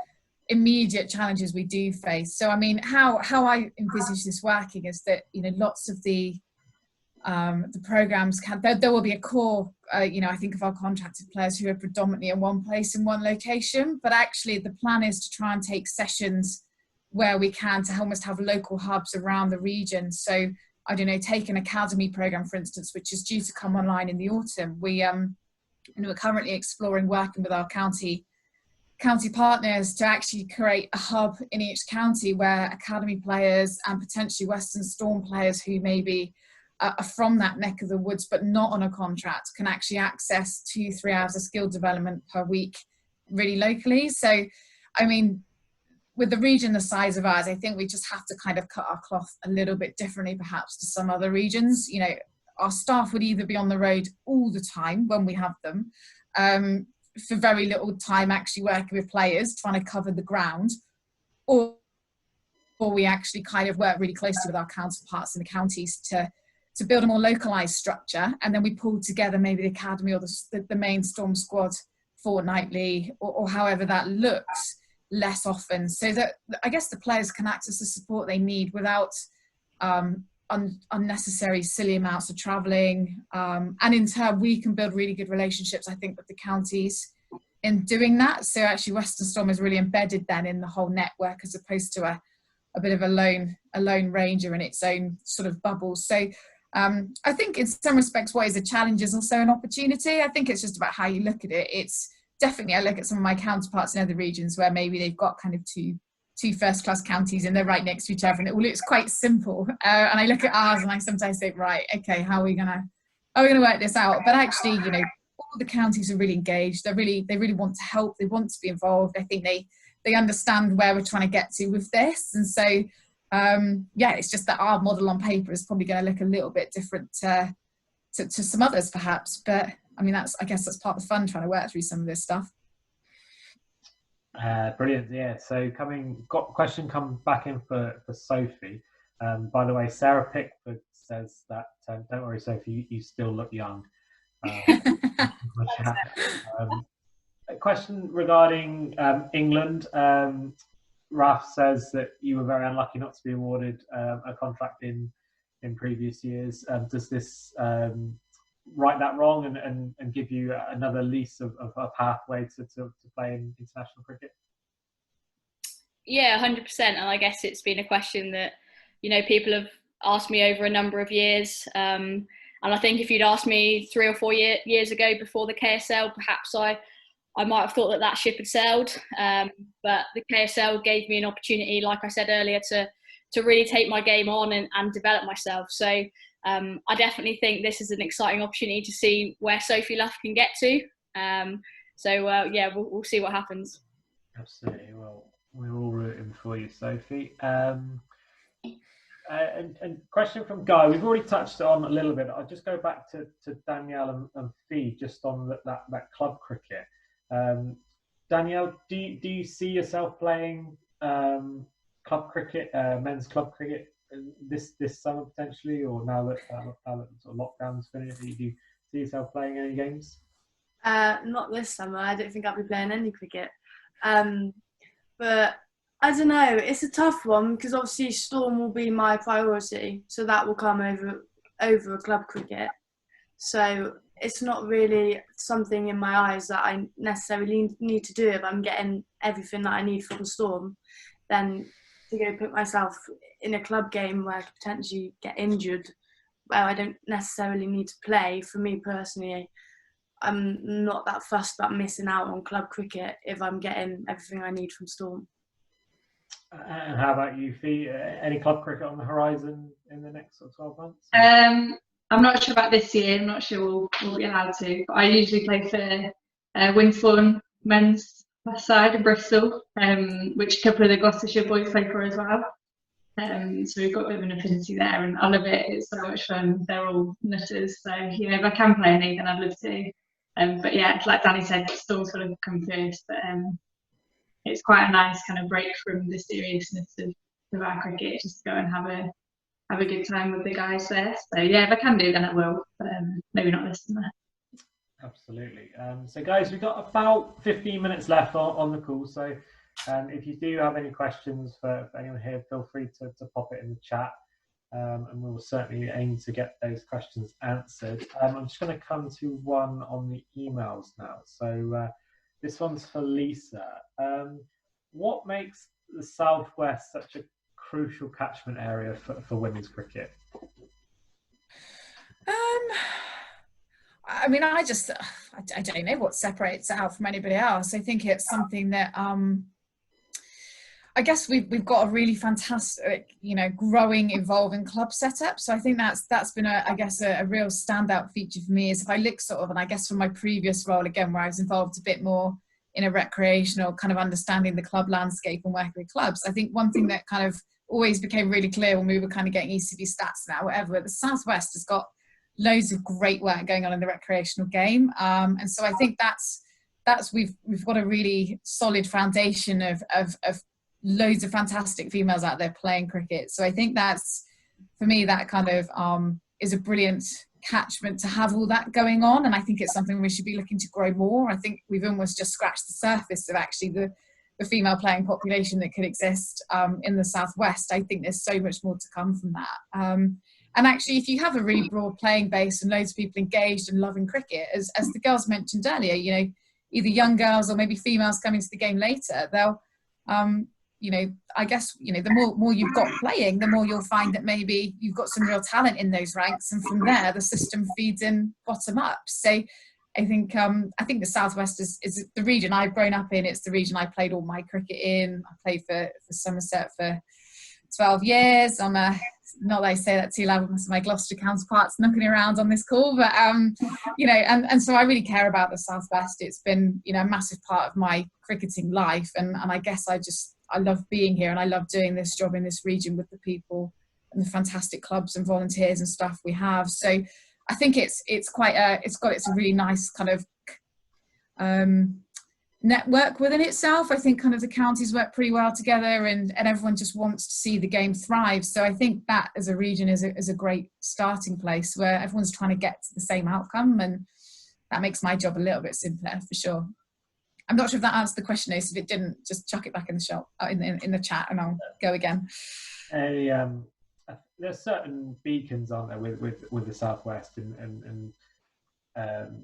[SPEAKER 2] immediate challenges we do face. So I mean, how I envisage this working is that, you know, lots of the The programs there will be a core, I think of our contracted players who are predominantly in one place in one location, but actually the plan is to try and take sessions where we can to almost have local hubs around the region. So I don't know, take an academy program, for instance, which is due to come online in the autumn. We're currently exploring working with our county partners to actually create a hub in each county where academy players and potentially Western Storm players who maybe are from that neck of the woods but not on a contract can actually access 2-3 hours of skill development per week really locally. So I mean, with the region the size of ours, I think we just have to kind of cut our cloth a little bit differently perhaps to some other regions. You know, our staff would either be on the road all the time when we have them, for very little time actually working with players, trying to cover the ground, or we actually kind of work really closely with our counterparts in the counties to build a more localised structure, and then we pull together maybe the academy or the main Storm squad fortnightly or however that looks less often, so that I guess the players can access the support they need without unnecessary silly amounts of travelling, and in turn we can build really good relationships, I think, with the counties in doing that. So actually Western Storm is really embedded then in the whole network as opposed to a bit of a lone ranger in its own sort of bubble. So I think in some respects what is a challenge is also an opportunity. I think it's just about how you look at it. It's definitely, I look at some of my counterparts in other regions where maybe they've got kind of two first-class counties and they're right next to each other and it all looks quite simple. And I look at ours and I sometimes think, right, okay, how are we gonna work this out? But actually, you know, all the counties are really engaged. They really want to help. They want to be involved. I think they understand where we're trying to get to with this. And so, it's just that our model on paper is probably going to look a little bit different to some others, perhaps. But I mean, I guess that's part of the fun, trying to work through some of this stuff.
[SPEAKER 1] Brilliant, yeah. So got a question come back in for Sophie. By the way, Sarah Pickford says that don't worry, Sophie, you still look young. A question regarding England. Raf says that you were very unlucky not to be awarded a contract in previous years. Does this right that wrong and give you another lease of a pathway to play in international cricket?
[SPEAKER 3] Yeah, 100%. And I guess it's been a question that, you know, people have asked me over a number of years. And I think if you'd asked me 3 or 4 years ago before the KSL, perhaps I might have thought that ship had sailed. But the KSL gave me an opportunity, like I said earlier, to really take my game on and develop myself. So I definitely think this is an exciting opportunity to see where Sophie Luff can get to. We'll see what happens.
[SPEAKER 1] Absolutely. Well, we're all rooting for you, Sophie. And question from Guy. We've already touched on a little bit. I'll just go back to Danielle and Fee just on that club cricket. Danielle, do you see yourself playing club cricket, men's club cricket this summer potentially, or now that sort of lockdown's finished, do you see yourself playing any games?
[SPEAKER 4] Not this summer. I don't think I'll be playing any cricket. But I don't know. It's a tough one because obviously Storm will be my priority, so that will come over club cricket. So it's not really something in my eyes that I necessarily need to do. If I'm getting everything that I need from Storm, then to go put myself in a club game where I could potentially get injured, where I don't necessarily need to play, for me personally, I'm not that fussed about missing out on club cricket if I'm getting everything I need from Storm.
[SPEAKER 1] And how about you, Fee? Any club cricket on the horizon in the next sort of 12 months?
[SPEAKER 5] I'm not sure about this year. I'm not sure we'll be allowed to. But I usually play for Winston men's side of Bristol, which a couple of the Gloucestershire boys play for as well. So we've got a bit of an affinity there, and I love it. It's so much fun. They're all nutters. So, you know, if I can play any, then I'd love to. But yeah, like Danny said, Storm's got to come first. But it's quite a nice kind of break from the seriousness of our cricket, just to go and have a good time with the guys there. So yeah, if I can do, then I will. But maybe not this summer.
[SPEAKER 1] Absolutely. So guys, we've got about 15 minutes left on the call. So if you do have any questions for anyone here, feel free to pop it in the chat. and we'll certainly aim to get those questions answered. I'm just going to come to one on the emails now. So this one's for Lisa. What makes the Southwest such a crucial catchment area for women's cricket?
[SPEAKER 2] I mean, I don't know what separates it out from anybody else. I think it's something that I guess we've got a really fantastic, growing, evolving club setup. So I think that's been a real standout feature for me. Is if I look sort of, and I guess from my previous role again, where I was involved a bit more in a recreational kind of understanding the club landscape and working with clubs, I think one thing that kind of always became really clear when we were kind of getting ECB stats now, whatever, the Southwest has got loads of great work going on in the recreational game, and so I think that's we've got a really solid foundation of loads of fantastic females out there playing cricket. So I think that's, for me, that kind of is a brilliant catchment to have all that going on, and I think it's something we should be looking to grow more. I think we've almost just scratched the surface of actually the female playing population that could exist in the Southwest. I think there's so much more to come from that. And actually, if you have a really broad playing base and loads of people engaged and loving cricket, as the girls mentioned earlier, either young girls or maybe females coming to the game later, they'll I guess, the more you've got playing, the more you'll find that maybe you've got some real talent in those ranks, and from there the system feeds in bottom up. So I think the Southwest is the region I've grown up in. It's the region I played all my cricket in. I played for Somerset for 12 years. I'm not that I say that too loud with my Gloucester counterparts knocking around on this call, but and so I really care about the Southwest. It's been a massive part of my cricketing life, and I guess I love being here, and I love doing this job in this region with the people and the fantastic clubs and volunteers and stuff we have. So I think it's a really nice kind of network within itself. I think kind of the counties work pretty well together, and everyone just wants to see the game thrive. So I think that as a region is a great starting place where everyone's trying to get to the same outcome, and that makes my job a little bit simpler for sure. I'm not sure if that answered the question, Ace. If it didn't, just chuck it back in the shop, in the chat, and I'll go again.
[SPEAKER 1] There's certain beacons, aren't there, with the Southwest, and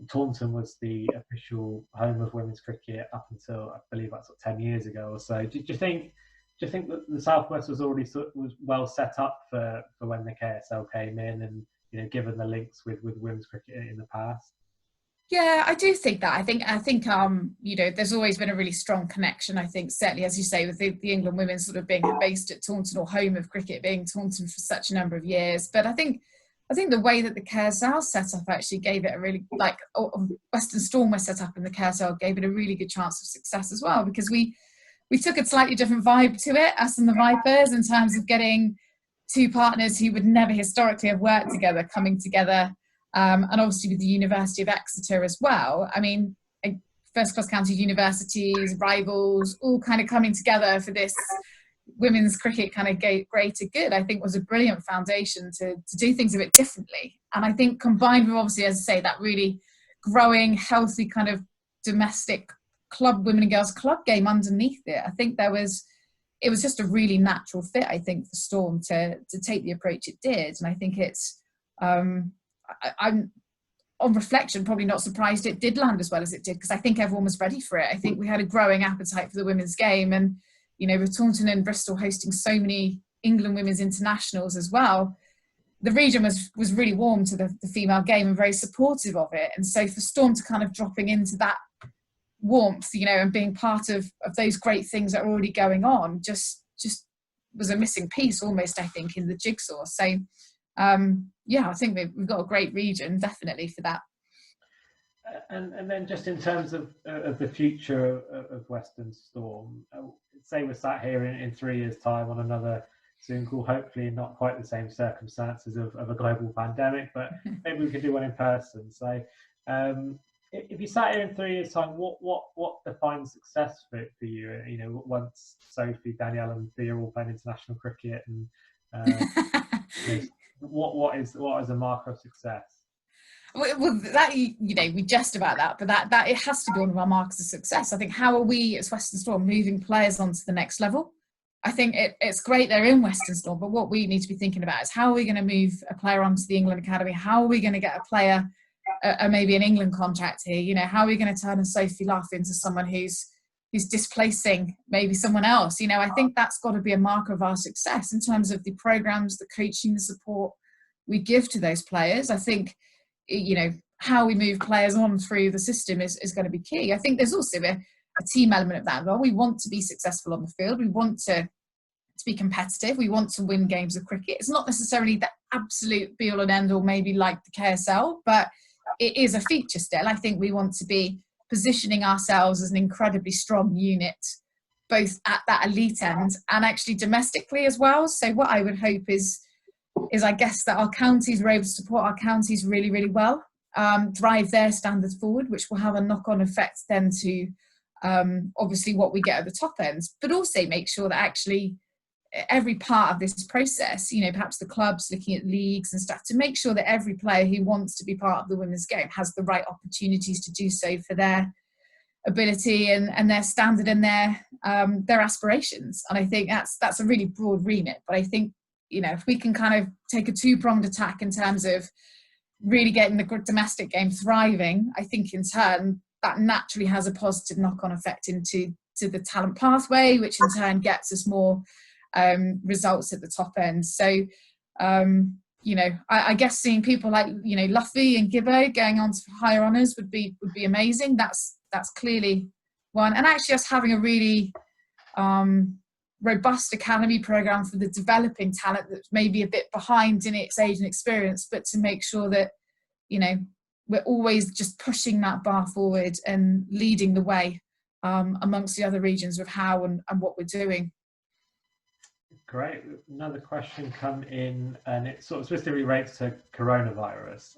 [SPEAKER 1] Taunton was the official home of women's cricket up until, I believe, that's 10 years ago or so. Do you think that the Southwest was already was well set up for when the KSL came in, and given the links with women's cricket in the past?
[SPEAKER 2] Yeah, I do think that. I think there's always been a really strong connection. I think certainly, as you say, with the England women sort of being based at Taunton, or home of cricket being Taunton for such a number of years. But I think the way that the KSL set up actually gave it a really, Western Storm was set up in the KSL, gave it a really good chance of success as well, because we took a slightly different vibe to it, us and the Vipers, in terms of getting two partners who would never historically have worked together coming together. And obviously with the University of Exeter as well. I mean, first class county universities, rivals, all kind of coming together for this women's cricket kind of greater good, I think was a brilliant foundation to do things a bit differently. And I think combined with, obviously, as I say, that really growing, healthy kind of domestic club, women and girls club game underneath it, I think it was just a really natural fit, I think, for Storm to take the approach it did. And I think it's I'm on reflection probably not surprised it did land as well as it did, because I think everyone was ready for it. I think we had a growing appetite for the women's game, and with Taunton and Bristol hosting so many England women's internationals as well, the region was really warm to the female game and very supportive of it. And so for Storm to kind of dropping into that warmth, and being part of those great things that are already going on, just was a missing piece almost, I think, in the jigsaw. So I think we've got a great region, definitely, for that.
[SPEAKER 1] And then just in terms of the future of Western Storm, say we're sat here in 3 years' time on another Zoom call, hopefully not quite the same circumstances of a global pandemic, but maybe we could do one in person. So if you sat here in 3 years' time, what defines success for you? Once Sophie, Danielle and Thea all playing international cricket, and what is a marker of success?
[SPEAKER 2] Well, that we jest about that, but that it has to be one of our markers of success. I think, how are we as Western Storm moving players onto the next level? I think it's great they're in Western Storm, but what we need to be thinking about is how are we going to move a player onto the England Academy? How are we going to get a player, maybe an England contract here? You know, how are we going to turn a Sophie Luff into someone who's displacing maybe someone else? You know, I think that's got to be a marker of our success in terms of the programs, the coaching, the support we give to those players. I think, you know, how we move players on through the system is going to be key. I think there's also a team element of that. Well, we want to be successful on the field. We want to be competitive. We want to win games of cricket. It's not necessarily the absolute be all and end all, maybe like the KSL, but it is a feature still. I think we want to be positioning ourselves as an incredibly strong unit, both at that elite end and actually domestically as well. So what I would hope is I guess that our counties were able to support our counties really, really well, drive their standards forward, which will have a knock-on effect then to obviously what we get at the top end, but also make sure that actually every part of this process, you know, perhaps the clubs looking at leagues and stuff, to make sure that every player who wants to be part of the women's game has the right opportunities to do so for their ability and their standard and their aspirations. And I think that's a really broad remit, but I think, you know, if we can kind of take a two-pronged attack in terms of really getting the domestic game thriving, I think in turn that naturally has a positive knock-on effect into the talent pathway, which in turn gets us more results at the top end. So, you know, I guess seeing people like, you know, Luffy and Gibbo going on to higher honours would be amazing. That's clearly one. And actually us having a really robust academy programme for the developing talent that's maybe a bit behind in its age and experience, but to make sure that, you know, we're always just pushing that bar forward and leading the way amongst the other regions with how and what we're doing.
[SPEAKER 1] Great. Another question come in, and it sort of specifically relates to coronavirus.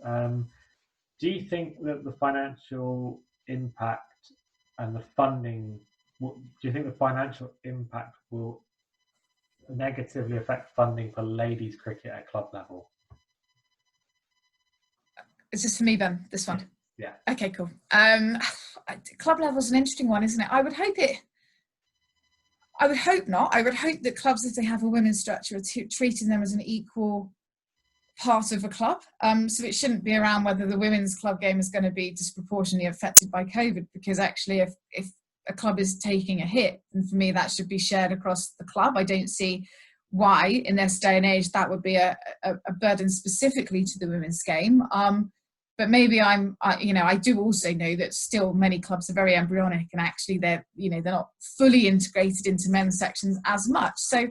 [SPEAKER 1] Do you think that the financial impact and the funding, do you think the financial impact will negatively affect funding for ladies cricket at club level?
[SPEAKER 2] Is this for me, Ben, this one?
[SPEAKER 1] Yeah.
[SPEAKER 2] Okay, cool. Club level is an interesting one, isn't it? I would hope not. I would hope that clubs, if they have a women's structure, are treating them as an equal part of a club. So it shouldn't be around whether the women's club game is going to be disproportionately affected by COVID, because actually if a club is taking a hit, and for me that should be shared across the club. I don't see why in this day and age that would be a burden specifically to the women's game. But maybe I do also know that still many clubs are very embryonic, and actually they're not fully integrated into men's sections as much. So,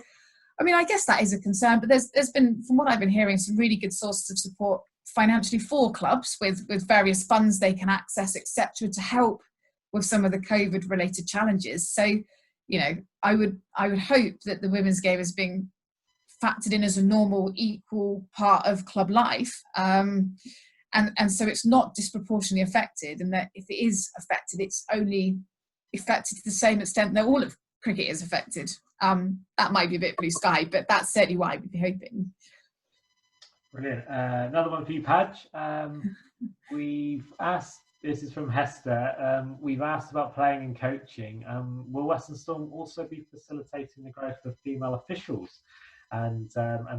[SPEAKER 2] I mean, I guess that is a concern, but there's been, from what I've been hearing, some really good sources of support financially for clubs with various funds they can access, etc., to help with some of the COVID related challenges. So, you know, I would hope that the women's game is being factored in as a normal, equal part of club life. And so it's not disproportionately affected, and that if it is affected, it's only affected to the same extent that all of cricket is affected. That might be a bit blue sky, but that's certainly what I would be hoping.
[SPEAKER 1] Brilliant. Another one for you, Padge. We've asked, this is from Hester, we've asked about playing and coaching. Will Western Storm also be facilitating the growth of female officials? And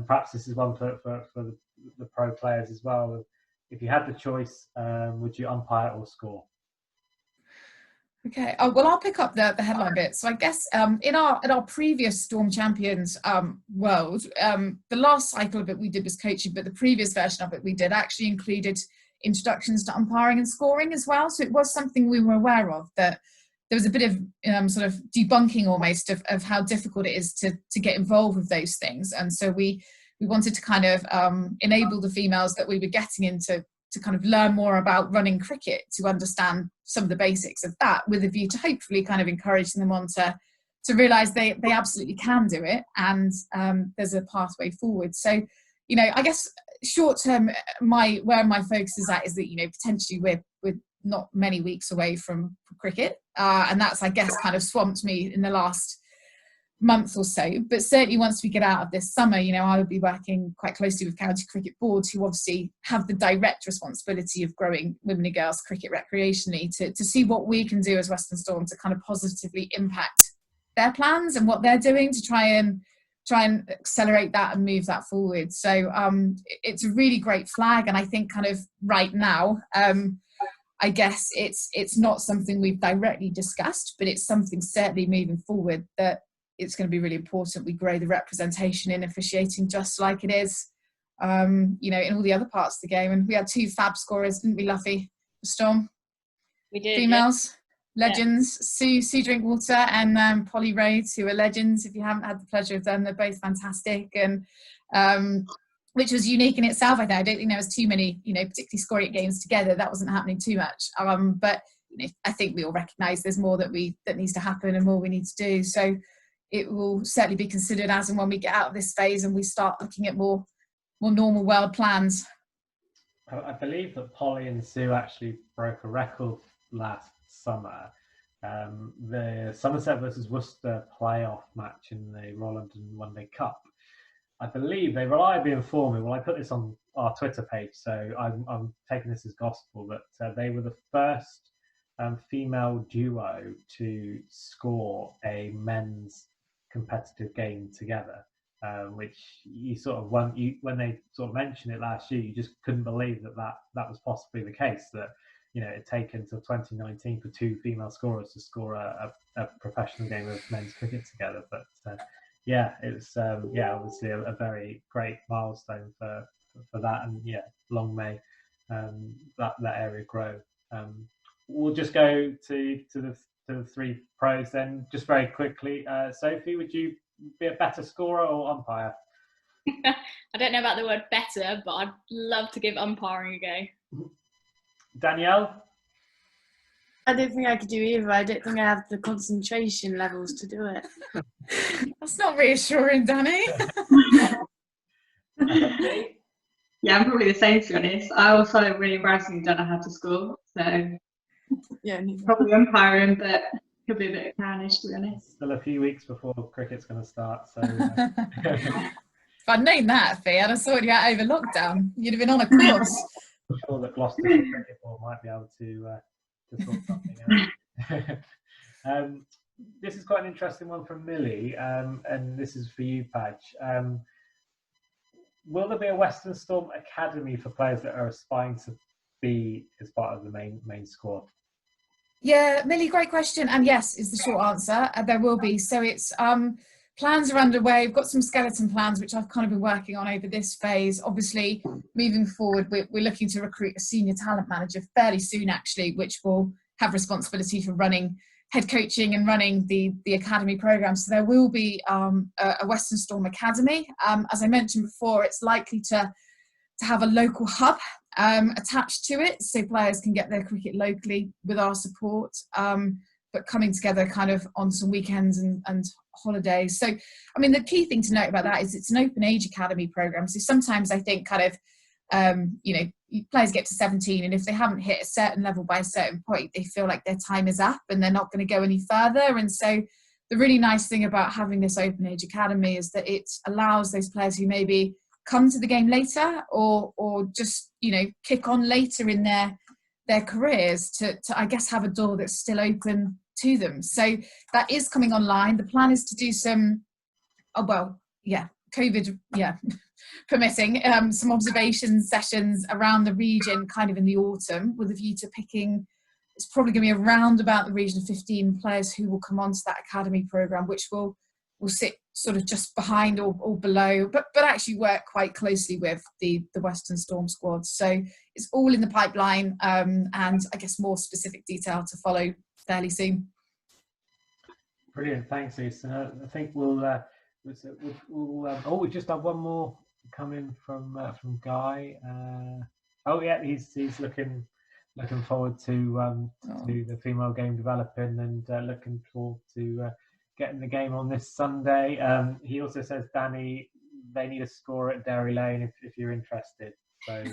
[SPEAKER 1] perhaps this is one for the pro players as well. If you had the choice, would you umpire or score?
[SPEAKER 2] Okay. Well, I'll pick up the headline bit. So I guess in our previous Storm Champions world, the last cycle of it we did was coaching, but the previous version of it we did actually included introductions to umpiring and scoring as well. So it was something we were aware of, that there was a bit of sort of debunking almost of how difficult it is to get involved with those things. And so we wanted to kind of enable the females that we were getting into to kind of learn more about running cricket, to understand some of the basics of that, with a view to hopefully kind of encouraging them on to realise they absolutely can do it, and there's a pathway forward. So, you know, I guess short term, where my focus is at is that, you know, potentially we're not many weeks away from cricket, and that's, I guess, kind of swamped me in the last month or so. But certainly once we get out of this summer, you know, I will be working quite closely with county cricket boards, who obviously have the direct responsibility of growing women and girls cricket recreationally, to see what we can do as Western Storm to kind of positively impact their plans and what they're doing to try and accelerate that and move that forward. So it's a really great flag, and I think kind of right now, I guess it's not something we've directly discussed, but it's something certainly moving forward that it's going to be really important we grow the representation in officiating, just like it is, you know, in all the other parts of the game. And we had 2 fab scorers, didn't we, Luffy? Storm?
[SPEAKER 3] We did.
[SPEAKER 2] Females, legends, Sue Drinkwater and Polly Rhodes, who are legends. If you haven't had the pleasure of them, they're both fantastic, and which was unique in itself. I don't think there was too many, you know, particularly scoring games together. That wasn't happening too much. But you know, I think we all recognise there's more that needs to happen and more we need to do. So it will certainly be considered as and when we get out of this phase and we start looking at more normal world plans.
[SPEAKER 1] I believe that Polly and Sue actually broke a record last summer. The Somerset versus Worcester playoff match in the Royal London One Day Cup. I believe they reliably informed me. Well, I put this on our Twitter page, so I'm taking this as gospel, that they were the first female duo to score a men's competitive game together. Which you sort of when they sort of mentioned it last year, you just couldn't believe that was possibly the case. That, you know, it had taken until 2019 for 2 female scorers to score a professional game of men's cricket together. But yeah, it was obviously a very great milestone for that, and yeah, long may that area grow. We'll just go to the 3 pros then, just very quickly. Sophie, would you be a better scorer or umpire?
[SPEAKER 3] I don't know about the word better, but I'd love to give umpiring a go.
[SPEAKER 1] Danielle?
[SPEAKER 4] I don't think I could do either. I don't think I have the concentration levels to do it.
[SPEAKER 2] That's not reassuring, Danny.
[SPEAKER 5] Yeah, I'm probably the same, to be honest. I also really embarrassingly don't know how to score, so
[SPEAKER 4] Yeah,
[SPEAKER 5] probably umpiring, but could be a bit clownish, to be honest.
[SPEAKER 1] Still a few weeks before cricket's going to start, so
[SPEAKER 2] If I'd known that, Fee, I'd have sorted you out over lockdown. You'd have been on a course.
[SPEAKER 1] I'm sure that Gloucester Cricket Board might be able to sort something out. This is quite an interesting one from Millie, and this is for you, Padge. Will there be a Western Storm Academy for players that are aspiring to be as part of the main squad?
[SPEAKER 2] Yeah, Millie, great question. And yes, is the short answer. There will be. So it's plans are underway. We've got some skeleton plans, which I've kind of been working on over this phase. Obviously, moving forward, we're looking to recruit a senior talent manager fairly soon, actually, which will have responsibility for running head coaching and running the academy program. So there will be a Western Storm Academy. As I mentioned before, it's likely to have a local hub attached to it, so players can get their cricket locally with our support, but coming together kind of on some weekends and holidays. So, I mean, the key thing to note about that is it's an open age academy program. So sometimes I think kind of, you know, players get to 17 and if they haven't hit a certain level by a certain point, they feel like their time is up and they're not going to go any further. And so the really nice thing about having this open age academy is that it allows those players who maybe come to the game later or just, you know, kick on later in their careers to I guess have a door that's still open to them. So that is coming online. The plan is to do some COVID permitting, some observation sessions around the region kind of in the autumn with a view to picking, it's probably going to be around about the region of 15 players who will come onto that academy program, which will sit sort of just behind or below, but actually work quite closely with the Western Storm squad. So it's all in the pipeline, and I guess more specific detail to follow fairly soon.
[SPEAKER 1] Brilliant, thanks, Ethan. I think we just have one more coming from Guy. He's looking forward to the female game developing and looking forward to getting the game on this Sunday. He also says, Danny, they need a score at Derry Lane if you're interested. So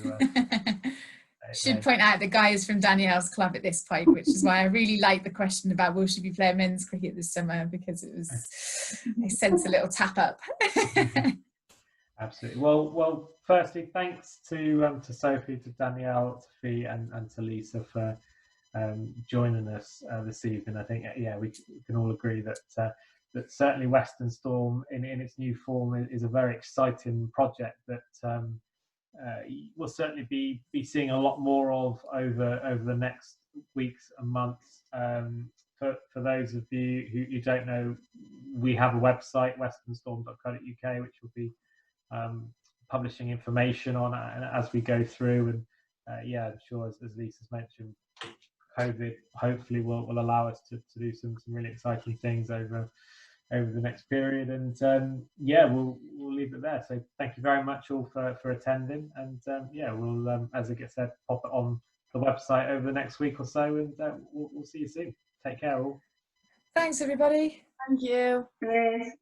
[SPEAKER 2] should point out the guy is from Danielle's club at this point, which is why I really like the question about will she be playing men's cricket this summer, because I sense a little tap up.
[SPEAKER 1] Absolutely. Well, firstly, thanks to Sophie, to Danielle, to Fee, and to Lisa for joining us this evening. I think we can all agree that that certainly Western Storm in its new form is a very exciting project that we'll certainly be seeing a lot more of over the next weeks and months. For those of you who don't know, we have a website, westernstorm.co.uk, which will be publishing information on as we go through. And I'm sure, as Lisa's mentioned, COVID hopefully will allow us to do some really exciting things over the next period. And we'll leave it there. So thank you very much all for attending. And we'll, as it gets said, pop it on the website over the next week or so, and we'll see you soon. Take care all.
[SPEAKER 2] Thanks everybody.
[SPEAKER 4] Thank you.
[SPEAKER 5] Cheers.